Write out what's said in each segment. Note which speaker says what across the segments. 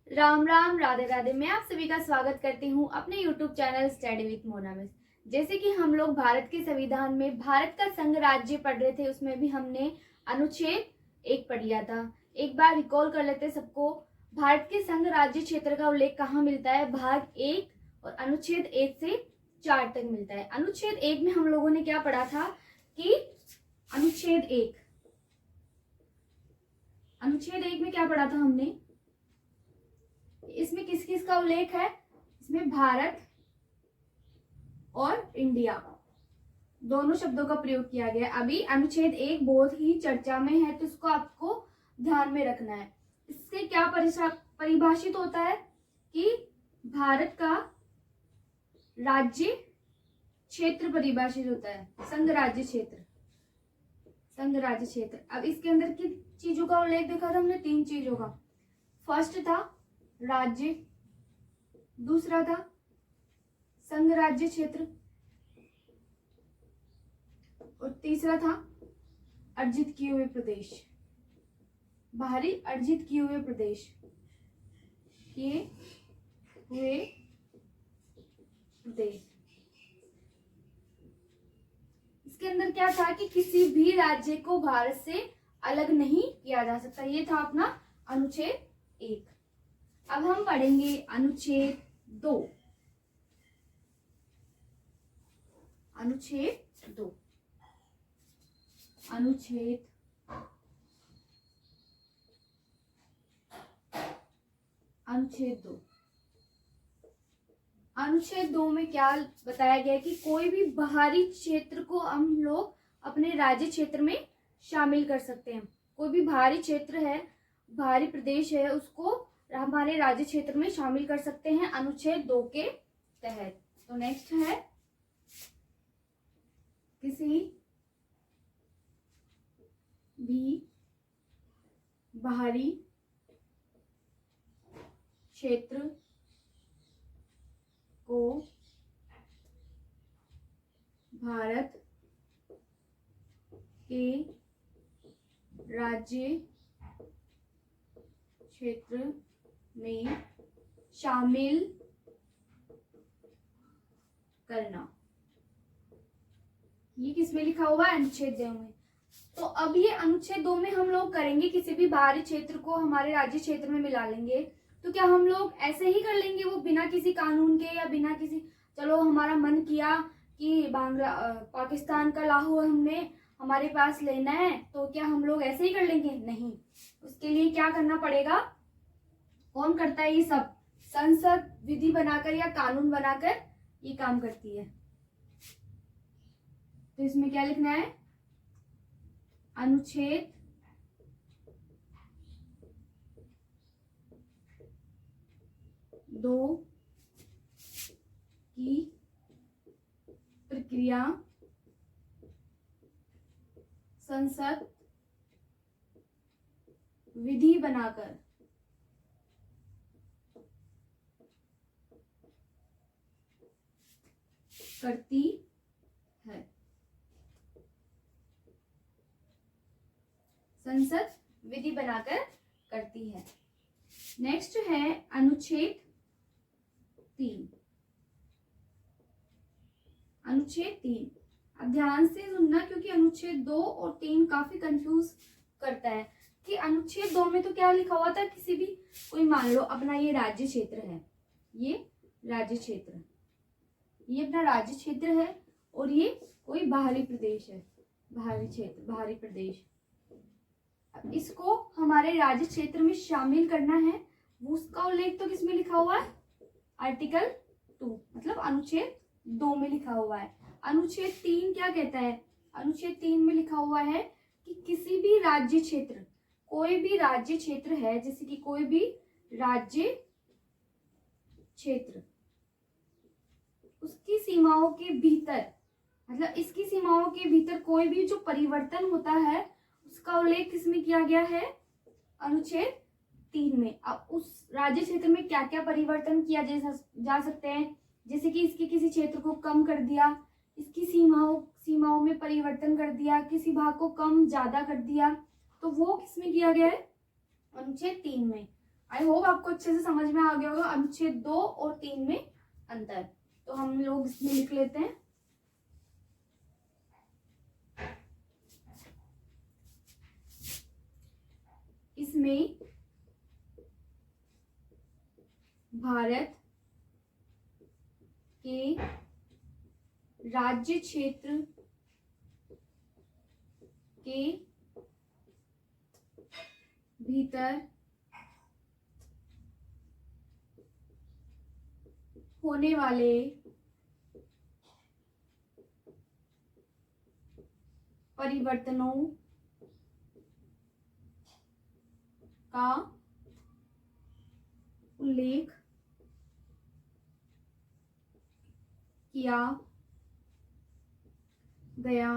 Speaker 1: राम राम, राधे राधे। मैं आप सभी का स्वागत करती हूँ अपने YouTube channel study with Mona miss. जैसे कि हम लोग भारत के संविधान में भारत का संघ राज्य पढ़ रहे थे, उसमें भी हमने अनुच्छेद 1 पढ़ लिया था। एक बार रिकॉल कर लेते सबको। भारत के संघ राज्य क्षेत्र का उल्लेख कहाँ मिलता है? भाग 1 और अनुच्छेद 1 से 4 तक मिलता है। अनुच्छेद 1 में हम लोगों ने क्या पढ़ा था कि अनुच्छेद 1 में क्या पढ़ा था हमने? इसमें किस किस का उल्लेख है? इसमें भारत और इंडिया दोनों शब्दों का प्रयोग किया गया। अभी अनुच्छेद 1 बहुत ही चर्चा में है, तो इसको आपको ध्यान में रखना है। इससे क्या परिभाषित होता है कि भारत का राज्य क्षेत्र परिभाषित होता है, संघ राज्य क्षेत्र। अब इसके अंदर किन चीजों का उल्लेख देखा था हमने? 3 चीजों का। फर्स्ट था राज्य, दूसरा था संघ राज्य क्षेत्र और तीसरा था अर्जित किए हुए प्रदेश, बाहरी अर्जित किए हुए प्रदेश। इसके अंदर क्या था कि किसी भी राज्य को भारत से अलग नहीं किया जा सकता। ये था अपना अनुच्छेद 1। अब हम पढ़ेंगे अनुच्छेद 2। अनुच्छेद 2 में क्या बताया गया कि कोई भी बाहरी क्षेत्र को हम लोग अपने राज्य क्षेत्र में शामिल कर सकते हैं। कोई भी बाहरी क्षेत्र है, बाहरी प्रदेश है, उसको हमारे राज्य क्षेत्र में शामिल कर सकते हैं अनुच्छेद 2 के तहत। तो नेक्स्ट है किसी भी बाहरी क्षेत्र को भारत के राज्य क्षेत्र में शामिल करना। ये किस में लिखा हुआ है? अनुच्छेद 2 में। तो अब ये अनुच्छेद 2 में हम लोग करेंगे, किसी भी बाहरी क्षेत्र को हमारे राज्य क्षेत्र में मिला लेंगे। तो क्या हम लोग ऐसे ही कर लेंगे वो, बिना किसी कानून के या बिना किसी, चलो हमारा मन किया कि पाकिस्तान का लाहौर हमने हमारे पास लेना है, तो क्या हम लोग ऐसे ही कर लेंगे? नहीं, उसके लिए क्या करना पड़ेगा? कौन करता है ये सब? संसद विधि बनाकर या कानून बनाकर ये काम करती है। तो इसमें क्या लिखना है? अनुच्छेद 2 की प्रक्रिया संसद विधि बनाकर करती है। संसद विधि बनाकर करती है। नेक्स्ट है अनुच्छेद 3। अब ध्यान से सुनना, क्योंकि अनुच्छेद 2 और 3 काफी कंफ्यूज करता है कि अनुच्छेद 2 में तो क्या लिखा हुआ था, किसी भी कोई, मान लो अपना ये राज्य क्षेत्र है, ये अपना राज्य क्षेत्र है और ये कोई बाहरी प्रदेश है, बाहरी प्रदेश। अब इसको हमारे राज्य क्षेत्र में शामिल करना है, उसका उल्लेख तो किसमें लिखा हुआ है? आर्टिकल 2, मतलब अनुच्छेद 2 में लिखा हुआ है। अनुच्छेद 3 क्या कहता है? अनुच्छेद 3 में लिखा हुआ है कि किसी भी राज्य क्षेत्र, कोई भी राज्य क्षेत्र है, जैसे कि कोई भी राज्य क्षेत्र, उसकी सीमाओं के भीतर, मतलब इसकी सीमाओं के भीतर कोई भी जो परिवर्तन होता है उसका उल्लेख किसमें किया गया है? अनुच्छेद 3 में। अब उस राज्य क्षेत्र में क्या क्या परिवर्तन किया जा सकते हैं? जैसे कि इसके किसी क्षेत्र को कम कर दिया, इसकी सीमाओं में परिवर्तन कर दिया, किसी भाग को कम ज्यादा कर दिया, तो वो किसमें किया गया है? अनुच्छेद 3 में। आई होप आपको अच्छे से समझ में आ गया होगा अनुच्छेद 2 और 3 में अंतर। तो हम लोग इसमें लिख लेते हैं। इसमें भारत के राज्य क्षेत्र के भीतर होने वाले परिवर्तनों का उल्लेख किया गया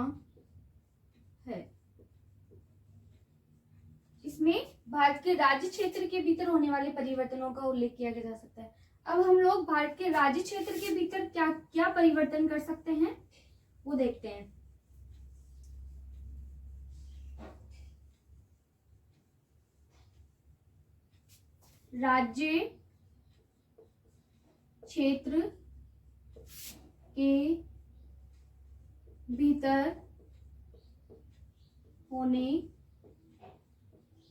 Speaker 1: है। इसमें भारत के राज्य क्षेत्र के भीतर होने वाले परिवर्तनों का उल्लेख किया जा सकता है। अब हम लोग भारत के राज्य क्षेत्र के भीतर क्या क्या परिवर्तन कर सकते हैं वो देखते हैं। राज्य क्षेत्र के भीतर होने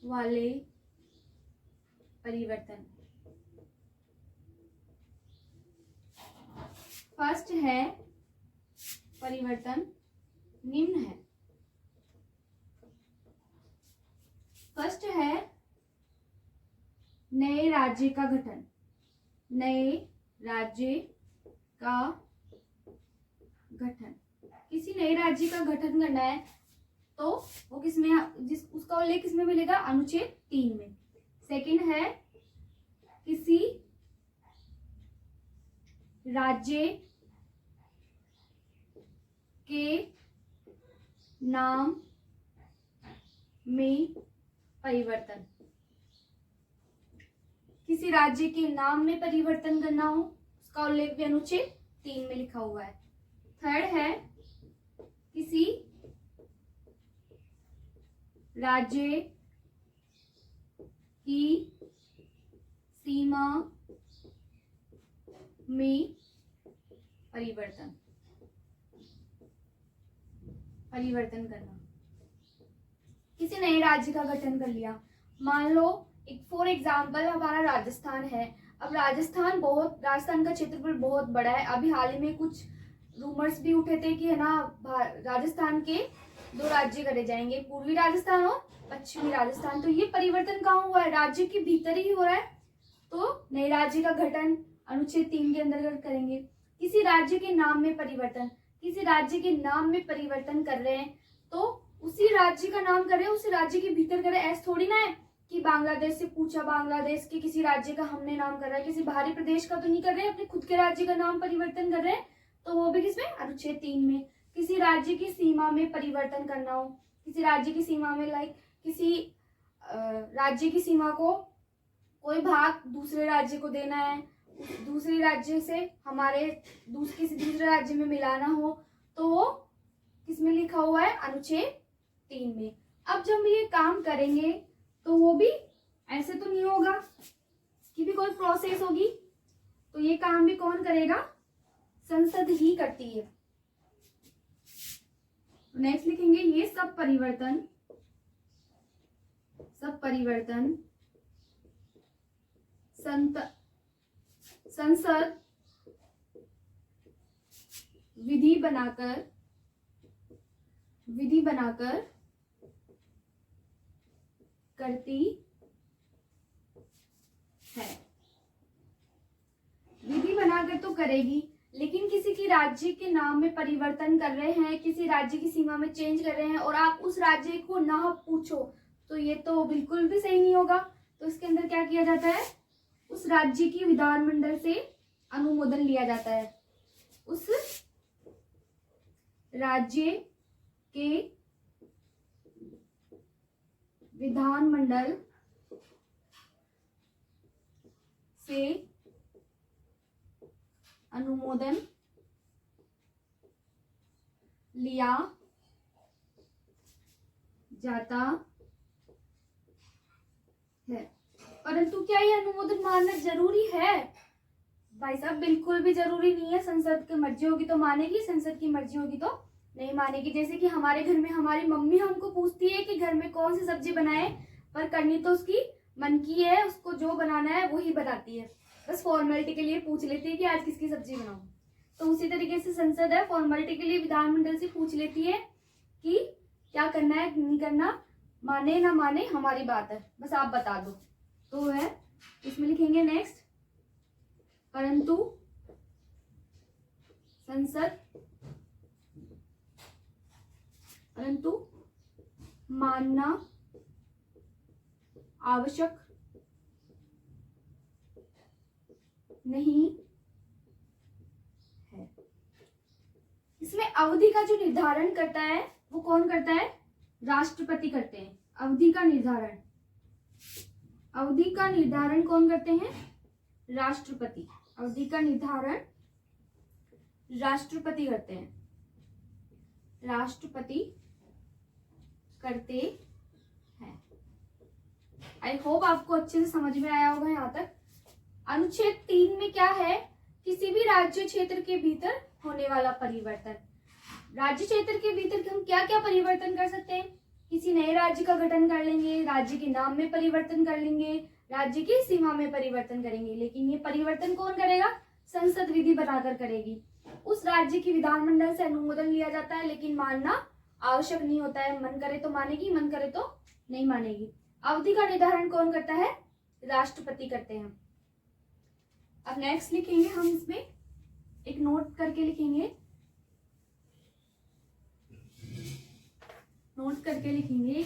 Speaker 1: वाले परिवर्तन, फर्स्ट है परिवर्तन निम्न है। फर्स्ट है नए राज्य का गठन। नए राज्य का गठन, किसी नए राज्य का गठन करना है तो वो किसमें, उसका उल्लेख किसमें मिलेगा, अनुच्छेद 3 में। सेकंड है किसी राज्य के नाम में परिवर्तन, किसी राज्य के नाम में परिवर्तन करना हो उसका उल्लेख भी अनुच्छेद 3 में लिखा हुआ है। थर्ड है किसी राज्य की सीमा में परिवर्तन करना। किसी नए राज्य का गठन कर लिया, मान लो एक फॉर एग्जाम्पल हमारा राजस्थान है। अब राजस्थान का क्षेत्रफल बहुत बड़ा है। अभी हाल ही में कुछ रूमर्स भी उठे थे कि है ना राजस्थान के 2 राज्य करे जाएंगे, पूर्वी राजस्थान और पश्चिमी राजस्थान। तो ये परिवर्तन कहाँ हुआ है, राज्य के भीतर ही हो रहा है। तो नए राज्य का गठन अनुच्छेद 3 के अंतर्गत करेंगे। किसी राज्य के नाम में परिवर्तन, किसी राज्य के नाम में परिवर्तन कर रहे हैं तो उसी राज्य का नाम कर रहे हैं, उसी राज्य के भीतर कर रहे हैं। ऐसा थोड़ी ना है कि बांग्लादेश से पूछा, बांग्लादेश के किसी राज्य का हमने नाम कर रहा है, किसी बाहरी प्रदेश का तो नहीं कर रहे हैं, अपने खुद के राज्य का नाम परिवर्तन कर रहे हैं। तो वो भी किसमें, अनुच्छेद 3 में। किसी राज्य की सीमा में परिवर्तन करना हो, किसी राज्य की सीमा में लाइक किसी राज्य की सीमा को कोई भाग दूसरे राज्य को देना है, दूसरे राज्य से हमारे किसी दूसरे राज्य में मिलाना हो तो वो किसमें लिखा हुआ है, अनुच्छेद 3 में। अब जब ये काम करेंगे तो वो भी ऐसे तो नहीं होगा, इसकी भी कोई प्रोसेस होगी। तो ये काम भी कौन करेगा, संसद ही करती है। नेक्स्ट लिखेंगे ये सब परिवर्तन संसद विधि बनाकर करती है। विधि बनाकर तो करेगी, लेकिन किसी की राज्य के नाम में परिवर्तन कर रहे हैं, किसी राज्य की सीमा में चेंज कर रहे हैं और आप उस राज्य को ना पूछो तो ये तो बिल्कुल भी सही नहीं होगा। तो इसके अंदर क्या किया जाता है, उस राज्य की विधानमंडल से अनुमोदन लिया जाता है। उस राज्य के विधानमंडल से अनुमोदन लिया जाता है। परंतु क्या ये अनुमोदन मानना जरूरी है? भाई साहब बिल्कुल भी जरूरी नहीं है। संसद की मर्जी होगी तो मानेगी, संसद की मर्जी होगी तो नहीं मानेगी। जैसे कि हमारे घर में हमारी मम्मी हमको पूछती है कि घर में कौन सी सब्जी बनाए, पर करनी तो उसकी मन की है, उसको जो बनाना है वो ही बनाती है। बस फॉर्मेलिटी के लिए पूछ लेती है कि आज किसकी सब्जी बनाऊं। तो उसी तरीके से संसद है, फॉर्मेलिटी के लिए विधानमंडल से पूछ लेती है कि क्या करना है नहीं करना, माने ना माने हमारी बात है, बस आप बता दो। तो है इसमें लिखेंगे नेक्स्ट, परंतु संसद मानना आवश्यक नहीं है। इसमें अवधि का जो निर्धारण करता है वो कौन करता है? राष्ट्रपति करते हैं। अवधि का निर्धारण कौन करते हैं? राष्ट्रपति। अवधि का निर्धारण राष्ट्रपति करते हैं। राष्ट्रपति करते हैं। आई होप आपको अच्छे से समझ में आया होगा यहाँ तक। अनुच्छेद 3 में क्या है? किसी भी राज्य क्षेत्र के भीतर होने वाला परिवर्तन। राज्य क्षेत्र के भीतर हम क्या क्या परिवर्तन कर सकते हैं? किसी नए राज्य का गठन कर लेंगे, राज्य के नाम में परिवर्तन कर लेंगे, राज्य की सीमा में परिवर्तन करेंगे। लेकिन ये परिवर्तन कौन करेगा? संसद विधि बनाकर करेगी। उस राज्य की विधानमंडल से अनुमोदन लिया जाता है, लेकिन मानना आवश्यक नहीं होता है। मन करे तो मानेगी, मन करे तो नहीं मानेगी। अवधि का निर्धारण कौन करता है? राष्ट्रपति करते हैं। अब नेक्स्ट लिखेंगे हम, इसमें एक नोट करके लिखेंगे, नोट करके लिखेंगे।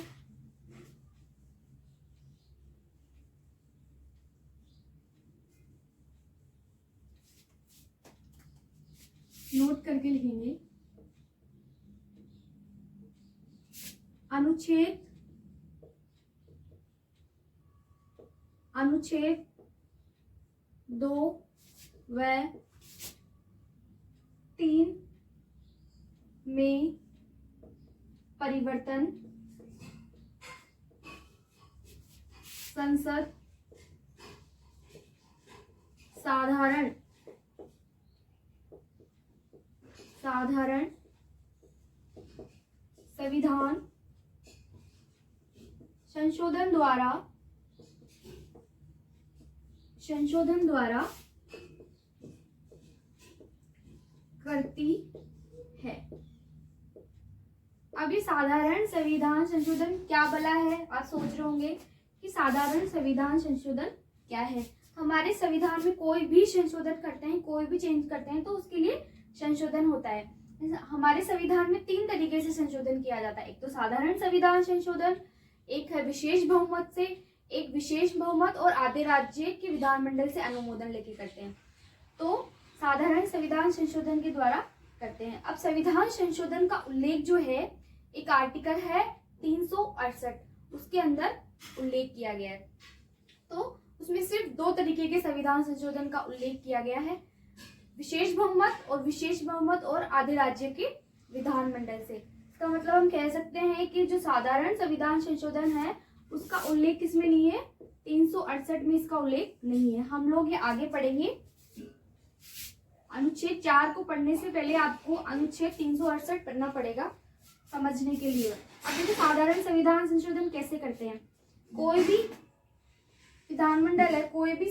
Speaker 1: नोट करके लिखेंगे अनुच्छेद 2 व 3 में परिवर्तन संसद साधारण संविधान संशोधन द्वारा करती है। अब ये साधारण संविधान संशोधन क्या भला है? आप सोच रहे होंगे कि साधारण संविधान संशोधन क्या है। हमारे संविधान में कोई भी संशोधन करते हैं, कोई भी चेंज करते हैं तो उसके लिए संशोधन होता है। हमारे संविधान में 3 तरीके से संशोधन किया जाता है। एक तो साधारण संविधान संशोधन, एक है विशेष बहुमत से, एक विशेष बहुमत और आधे राज्य के विधानमंडल से अनुमोदन लेके करते हैं। तो साधारण संविधान संशोधन के द्वारा करते हैं। अब संविधान संशोधन का उल्लेख जो है, एक आर्टिकल है 368, उसके अंदर उल्लेख किया गया है। तो उसमें सिर्फ 2 तरीके के संविधान संशोधन का उल्लेख किया गया है, विशेष बहुमत और आधे राज्य के विधानमंडल से। इसका मतलब हम कह सकते हैं कि जो साधारण संविधान संशोधन है उसका उल्लेख किसमें नहीं है? 368 में इसका उल्लेख नहीं है। हम लोग ये आगे पढ़ेंगे। अनुच्छेद 4 को पढ़ने से पहले आपको अनुच्छेद 368 पढ़ना पड़ेगा समझने के लिए। अब देखिए साधारण संविधान संशोधन कैसे करते हैं। कोई भी विधानमंडल है, कोई भी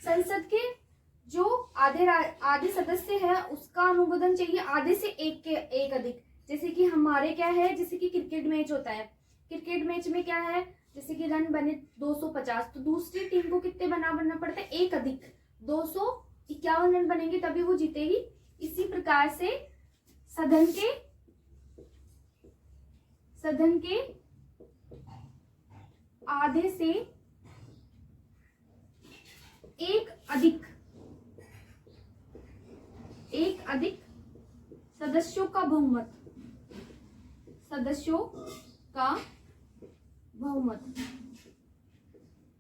Speaker 1: संसद के जो आधे सदस्य है उसका अनुमोदन चाहिए आधे से एक अधिक। जैसे कि हमारे क्या है, जैसे कि क्रिकेट मैच होता है, क्रिकेट मैच में क्या है, जैसे कि रन बने 250 तो दूसरी टीम को कितने बनना पड़ता है? एक अधिक 251 रन बनेंगे तभी वो जीतेगी। इसी प्रकार से सदन के आधे से एक अधिक सदस्यों का बहुमत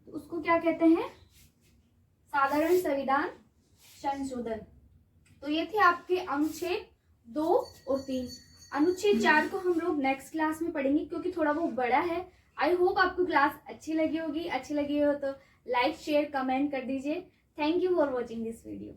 Speaker 1: उसको क्या कहते हैं? साधारण संविधान संशोधन। तो ये थे आपके अनुच्छेद 2 और 3। अनुच्छेद 4 को हम लोग नेक्स्ट क्लास में पढ़ेंगे क्योंकि थोड़ा वो बड़ा है। आई होप आपको क्लास अच्छी लगी होगी। अच्छी लगी हो तो लाइक शेयर कमेंट कर दीजिए। Thank you for watching this video.